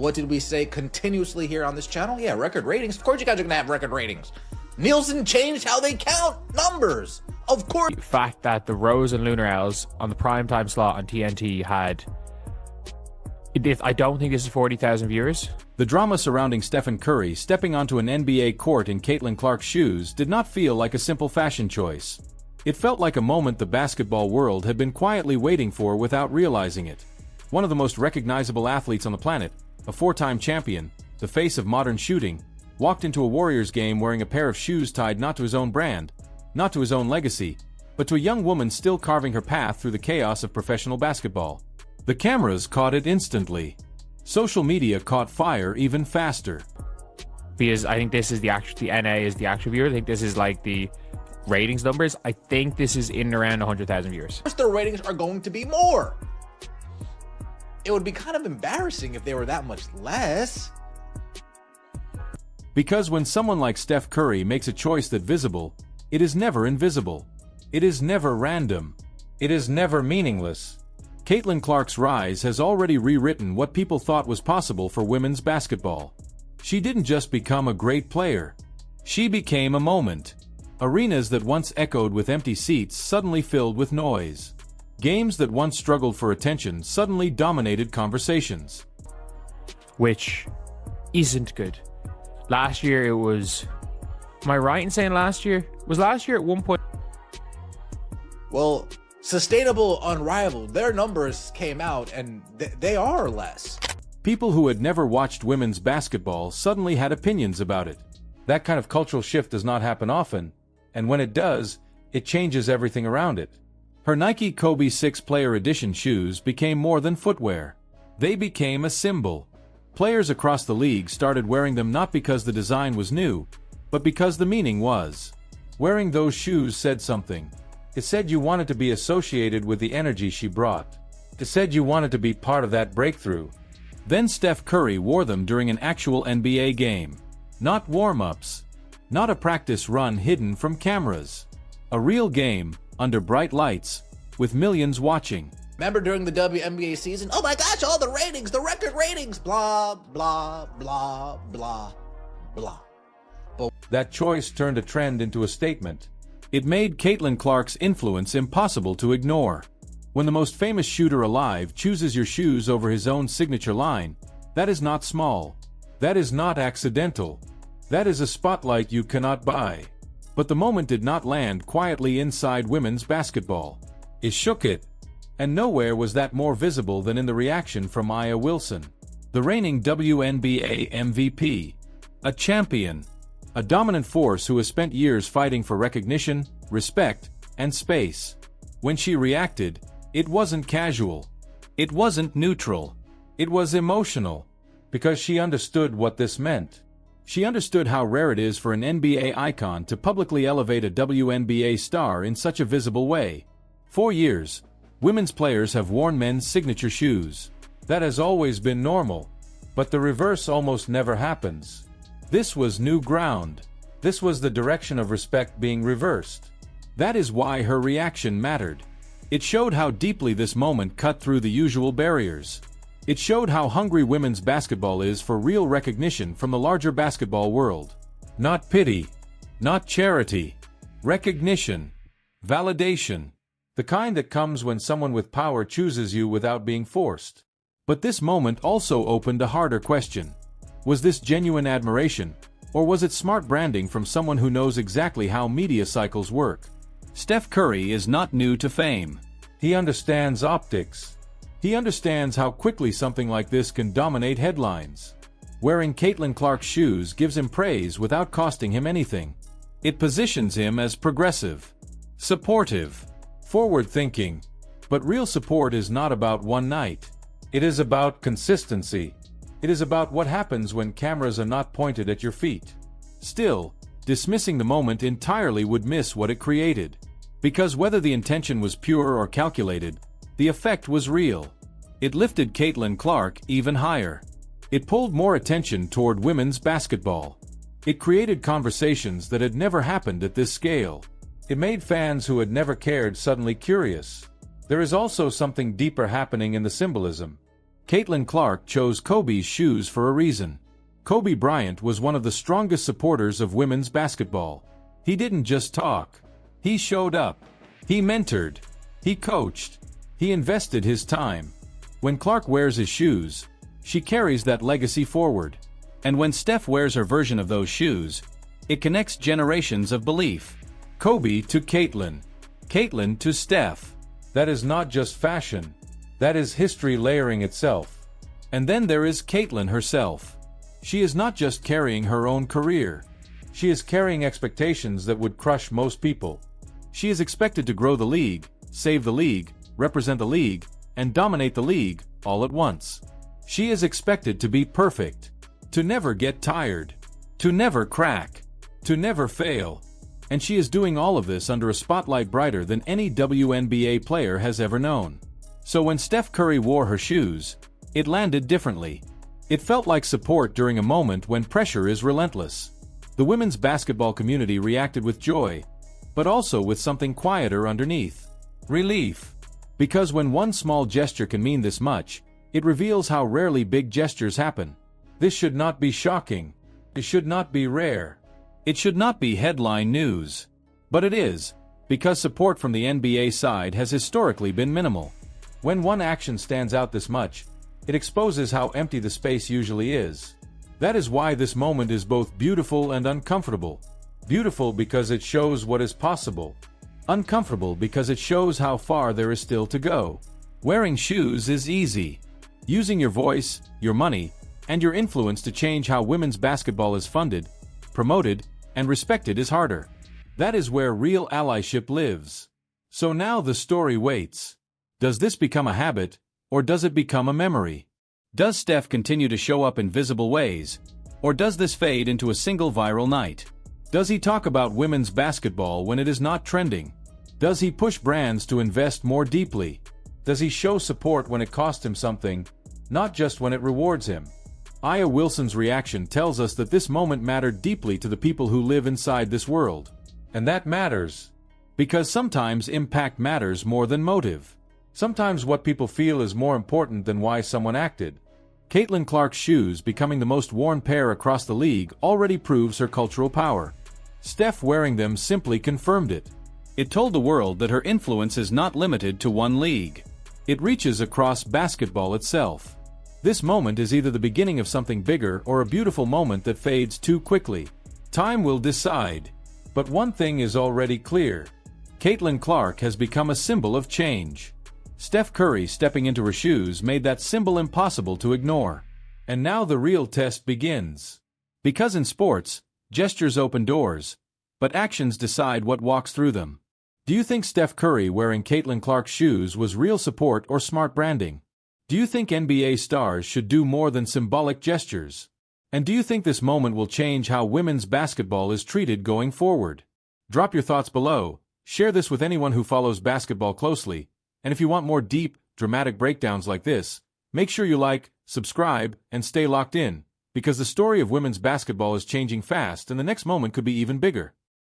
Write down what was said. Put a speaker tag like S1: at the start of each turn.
S1: What did we say continuously here on this channel? Yeah, record ratings. Of course you guys are gonna have record ratings. Nielsen changed how they count numbers. Of course.
S2: The fact that the Rose and Lunar Owls on the primetime slot on TNT had... I don't think this is 40,000 viewers.
S3: The drama surrounding Stephen Curry stepping onto an NBA court in Caitlin Clark's shoes did not feel like a simple fashion choice. It felt like a moment the basketball world had been quietly waiting for without realizing it. One of the most recognizable athletes on the planet, a four-time champion, the face of modern shooting, walked into a Warriors game wearing a pair of shoes tied not to his own brand, not to his own legacy, but to a young woman still carving her path through the chaos of professional basketball. The cameras caught it instantly. Social media caught fire even faster.
S2: Because I think this is the NA is the actual viewer. I think this is like the ratings numbers. I think this is in and around 100,000 viewers.
S1: Their ratings are going to be more. It would be kind of embarrassing if they were that much less.
S3: Because when someone like Steph Curry makes a choice that visible, it is never invisible. It is never random. It is never meaningless. Caitlin Clark's rise has already rewritten what people thought was possible for women's basketball. She didn't just become a great player. She became a moment. Arenas that once echoed with empty seats suddenly filled with noise. Games that once struggled for attention suddenly dominated conversations.
S2: Which isn't good. Last year it was... Am I right in saying last year? Was last year at one point...
S1: Well, sustainable, unrivaled, their numbers came out and they are less.
S3: People who had never watched women's basketball suddenly had opinions about it. That kind of cultural shift does not happen often, and when it does, it changes everything around it. Her Nike Kobe 6 Player Edition shoes became more than footwear. They became a symbol. Players across the league started wearing them not because the design was new, but because the meaning was. Wearing those shoes said something. It said you wanted to be associated with the energy she brought. It said you wanted to be part of that breakthrough. Then Steph Curry wore them during an actual NBA game. Not warm-ups. Not a practice run hidden from cameras. A real game, under bright lights, with millions watching.
S1: Remember during the WNBA season? Oh my gosh, all the ratings, the record ratings, blah, blah, blah, blah, blah. But
S3: that choice turned a trend into a statement. It made Caitlin Clark's influence impossible to ignore. When the most famous shooter alive chooses your shoes over his own signature line, that is not small. That is not accidental. That is a spotlight you cannot buy. But the moment did not land quietly inside women's basketball. It shook it. And nowhere was that more visible than in the reaction from Aya Wilson, the reigning WNBA MVP. A champion. A dominant force who has spent years fighting for recognition, respect, and space. When she reacted, it wasn't casual. It wasn't neutral. It was emotional. Because she understood what this meant. She understood how rare it is for an NBA icon to publicly elevate a WNBA star in such a visible way. For years, women's players have worn men's signature shoes. That has always been normal. But the reverse almost never happens. This was new ground. This was the direction of respect being reversed. That is why her reaction mattered. It showed how deeply this moment cut through the usual barriers. It showed how hungry women's basketball is for real recognition from the larger basketball world. Not pity. Not charity. Recognition. Validation. The kind that comes when someone with power chooses you without being forced. But this moment also opened a harder question. Was this genuine admiration, or was it smart branding from someone who knows exactly how media cycles work? Steph Curry is not new to fame. He understands optics. He understands how quickly something like this can dominate headlines. Wearing Caitlin Clark's shoes gives him praise without costing him anything. It positions him as progressive, supportive, forward-thinking. But real support is not about one night. It is about consistency. It is about what happens when cameras are not pointed at your feet. Still, dismissing the moment entirely would miss what it created. Because whether the intention was pure or calculated, the effect was real. It lifted Caitlin Clark even higher. It pulled more attention toward women's basketball. It created conversations that had never happened at this scale. It made fans who had never cared suddenly curious. There is also something deeper happening in the symbolism. Caitlin Clark chose Kobe's shoes for a reason. Kobe Bryant was one of the strongest supporters of women's basketball. He didn't just talk. He showed up. He mentored. He coached. He invested his time. When Clark wears his shoes, she carries that legacy forward. And when Steph wears her version of those shoes, it connects generations of belief. Kobe to Caitlin. Caitlin to Steph. That is not just fashion. That is history layering itself. And then there is Caitlin herself. She is not just carrying her own career. She is carrying expectations that would crush most people. She is expected to grow the league, save the league, represent the league, and dominate the league, all at once. She is expected to be perfect, to never get tired, to never crack, to never fail. And she is doing all of this under a spotlight brighter than any WNBA player has ever known. So when Steph Curry wore her shoes, it landed differently. It felt like support during a moment when pressure is relentless. The women's basketball community reacted with joy, but also with something quieter underneath. Relief. Because when one small gesture can mean this much, it reveals how rarely big gestures happen. This should not be shocking. It should not be rare. It should not be headline news. But it is, because support from the NBA side has historically been minimal. When one action stands out this much, it exposes how empty the space usually is. That is why this moment is both beautiful and uncomfortable. Beautiful because it shows what is possible. Uncomfortable because it shows how far there is still to go. Wearing shoes is easy. Using your voice, your money, and your influence to change how women's basketball is funded, promoted, and respected is harder. That is where real allyship lives. So now the story waits. Does this become a habit, or does it become a memory? Does Steph continue to show up in visible ways, or does this fade into a single viral night? Does he talk about women's basketball when it is not trending? Does he push brands to invest more deeply? Does he show support when it costs him something, not just when it rewards him? Aya Wilson's reaction tells us that this moment mattered deeply to the people who live inside this world. And that matters. Because sometimes impact matters more than motive. Sometimes what people feel is more important than why someone acted. Caitlin Clark's shoes becoming the most worn pair across the league already proves her cultural power. Steph wearing them simply confirmed it. It told the world that her influence is not limited to one league. It reaches across basketball itself. This moment is either the beginning of something bigger or a beautiful moment that fades too quickly. Time will decide. But one thing is already clear. Caitlin Clark has become a symbol of change. Steph Curry stepping into her shoes made that symbol impossible to ignore. And now the real test begins. Because in sports, gestures open doors, but actions decide what walks through them. Do you think Steph Curry wearing Caitlin Clark's shoes was real support or smart branding? Do you think NBA stars should do more than symbolic gestures? And do you think this moment will change how women's basketball is treated going forward? Drop your thoughts below, share this with anyone who follows basketball closely, and if you want more deep, dramatic breakdowns like this, make sure you like, subscribe, and stay locked in, because the story of women's basketball is changing fast and the next moment could be even bigger.